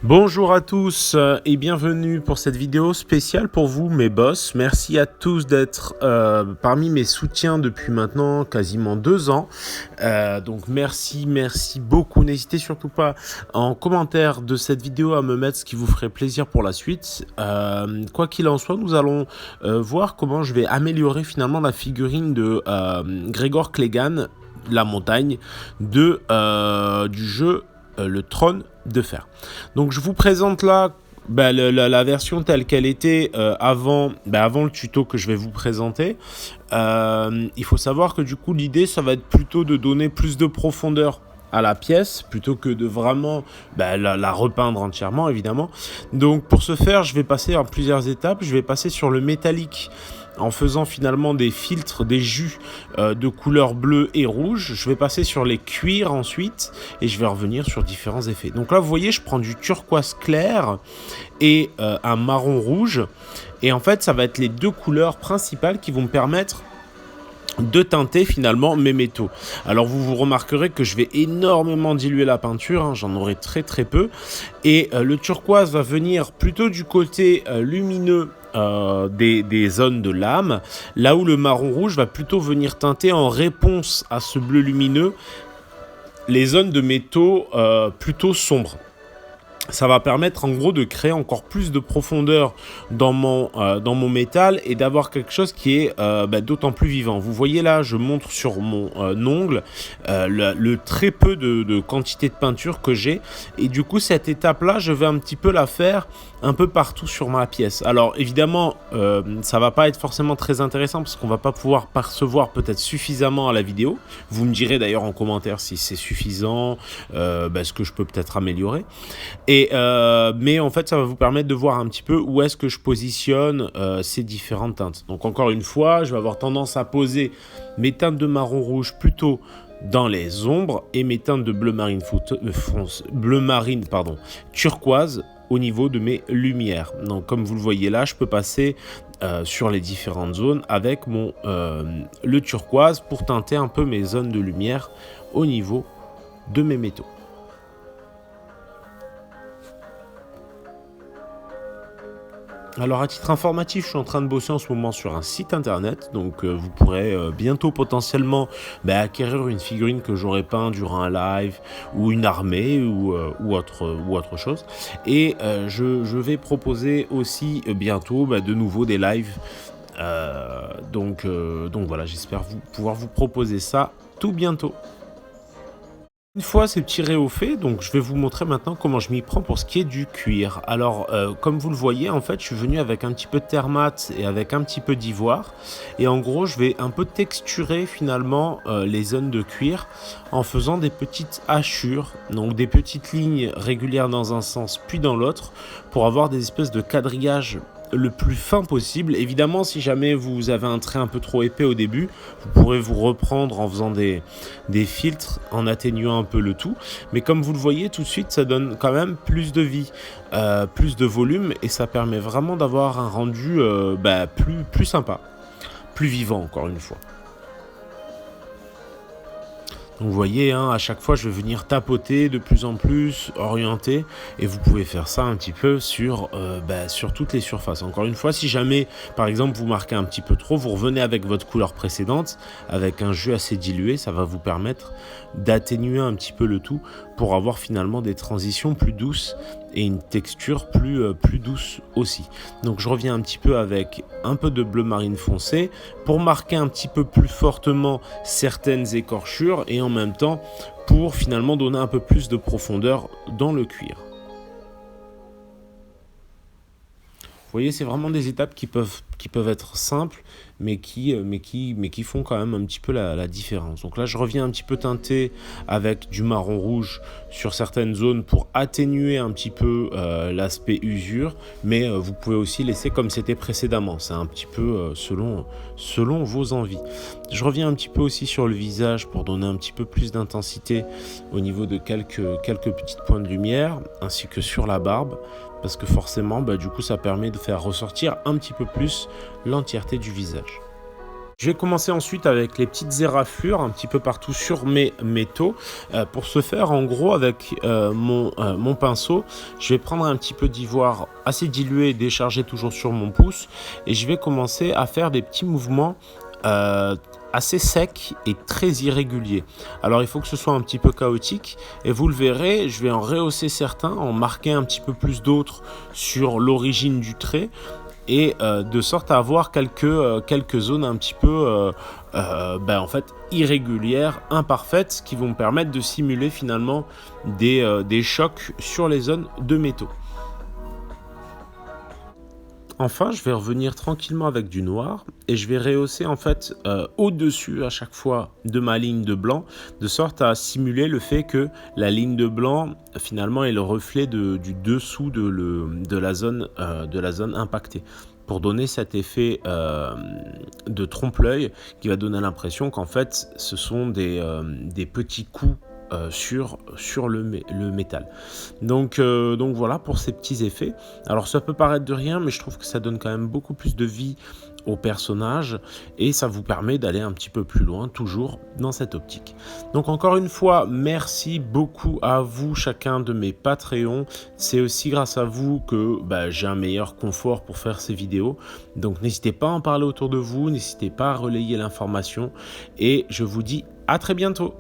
Bonjour à tous et bienvenue pour cette vidéo spéciale pour vous mes boss. Merci à tous d'être parmi mes soutiens depuis maintenant quasiment 2 ans. Donc merci beaucoup. N'hésitez surtout pas en commentaire de cette vidéo à me mettre ce qui vous ferait plaisir pour la suite. Quoi qu'il en soit, nous allons voir comment je vais améliorer finalement la figurine de Gregor Clegane, la montagne, du jeu le trône de fer. Donc je vous présente là la version telle qu'elle était avant le tuto que je vais vous présenter. Il faut savoir que du coup l'idée ça va être plutôt de donner plus de profondeur à la pièce plutôt que de vraiment la repeindre entièrement évidemment. Donc pour ce faire je vais passer en plusieurs étapes. Je vais passer sur le métallique en faisant finalement des filtres, des jus de couleur bleue et rouge. Je vais passer sur les cuirs ensuite et je vais revenir sur différents effets. Donc là vous voyez je prends du turquoise clair et un marron rouge et en fait ça va être les deux couleurs principales qui vont me permettre de teinter finalement mes métaux. Alors vous remarquerez que je vais énormément diluer la peinture, hein, j'en aurai très peu et le turquoise va venir plutôt du côté lumineux des zones de lame, là où le marron rouge va plutôt venir teinter en réponse à ce bleu lumineux les zones de métaux plutôt sombres. Ça va permettre en gros de créer encore plus de profondeur dans mon métal et d'avoir quelque chose qui est d'autant plus vivant. Vous voyez là, je montre sur mon ongle le très peu de quantité de peinture que j'ai. Et du coup, cette étape-là, je vais un petit peu la faire un peu partout sur ma pièce. Alors évidemment, ça va pas être forcément très intéressant parce qu'on va pas pouvoir percevoir peut-être suffisamment à la vidéo. Vous me direz d'ailleurs en commentaire si c'est suffisant, ce que je peux peut-être améliorer. Mais en fait, ça va vous permettre de voir un petit peu où est-ce que je positionne ces différentes teintes. Donc encore une fois, je vais avoir tendance à poser mes teintes de marron rouge plutôt dans les ombres et mes teintes de bleu marine turquoise au niveau de mes lumières. Donc comme vous le voyez là, je peux passer sur les différentes zones avec le turquoise pour teinter un peu mes zones de lumière au niveau de mes métaux. Alors à titre informatif, je suis en train de bosser en ce moment sur un site internet, donc vous pourrez bientôt potentiellement acquérir une figurine que j'aurais peint durant un live ou une armée ou autre chose. Et je vais proposer aussi bientôt de nouveau des lives. Donc voilà, j'espère pouvoir vous proposer ça tout bientôt. Une fois ces petits réaux faits, donc je vais vous montrer maintenant comment je m'y prends pour ce qui est du cuir. Alors comme vous le voyez, en fait je suis venu avec un petit peu de terre mat et avec un petit peu d'ivoire et en gros je vais un peu texturer finalement les zones de cuir en faisant des petites hachures, donc des petites lignes régulières dans un sens puis dans l'autre pour avoir des espèces de quadrillages le plus fin possible. Évidemment, si jamais vous avez un trait un peu trop épais au début, vous pourrez vous reprendre en faisant des filtres, en atténuant un peu le tout. Mais comme vous le voyez, tout de suite, ça donne quand même plus de vie, plus de volume, et ça permet vraiment d'avoir un rendu plus sympa, plus vivant encore une fois. Donc vous voyez, hein, à chaque fois, je vais venir tapoter de plus en plus, orienter, et vous pouvez faire ça un petit peu sur toutes les surfaces. Encore une fois, si jamais, par exemple, vous marquez un petit peu trop, vous revenez avec votre couleur précédente, avec un jus assez dilué, ça va vous permettre d'atténuer un petit peu le tout pour avoir finalement des transitions plus douces et une texture plus douce aussi. Donc je reviens un petit peu avec un peu de bleu marine foncé pour marquer un petit peu plus fortement certaines écorchures et en même temps pour finalement donner un peu plus de profondeur dans le cuir. Vous voyez, c'est vraiment des étapes qui peuvent être simples, mais qui font quand même un petit peu la différence. Donc là, je reviens un petit peu teinter avec du marron rouge sur certaines zones pour atténuer un petit peu l'aspect usure, mais vous pouvez aussi laisser comme c'était précédemment. C'est un petit peu selon vos envies. Je reviens un petit peu aussi sur le visage pour donner un petit peu plus d'intensité au niveau de quelques petites points de lumière, ainsi que sur la barbe, parce que forcément, du coup, ça permet de faire ressortir un petit peu plus l'entièreté du visage. Je vais commencer ensuite avec les petites éraflures un petit peu partout sur mes métaux. Pour ce faire, en gros, avec mon pinceau, je vais prendre un petit peu d'ivoire assez dilué et déchargé toujours sur mon pouce. Et je vais commencer à faire des petits mouvements assez secs et très irréguliers. Alors il faut que ce soit un petit peu chaotique et vous le verrez, je vais en rehausser certains, en marquer un petit peu plus d'autres sur l'origine du trait et de sorte à avoir quelques zones un petit peu en fait irrégulières, imparfaites, qui vont me permettre de simuler finalement des chocs sur les zones de métaux. Enfin, je vais revenir tranquillement avec du noir et je vais rehausser en fait au-dessus à chaque fois de ma ligne de blanc, de sorte à simuler le fait que la ligne de blanc finalement est le reflet du dessous de la zone impactée, pour donner cet effet de trompe-l'œil qui va donner l'impression qu'en fait ce sont des petits coups sur le métal. Donc voilà pour ces petits effets. Alors ça peut paraître de rien, mais je trouve que ça donne quand même beaucoup plus de vie au personnage et ça vous permet d'aller un petit peu plus loin, toujours dans cette optique. Donc encore une fois, merci beaucoup à vous, chacun de mes Patreons. C'est aussi grâce à vous que j'ai un meilleur confort pour faire ces vidéos. Donc n'hésitez pas à en parler autour de vous, n'hésitez pas à relayer l'information et je vous dis à très bientôt.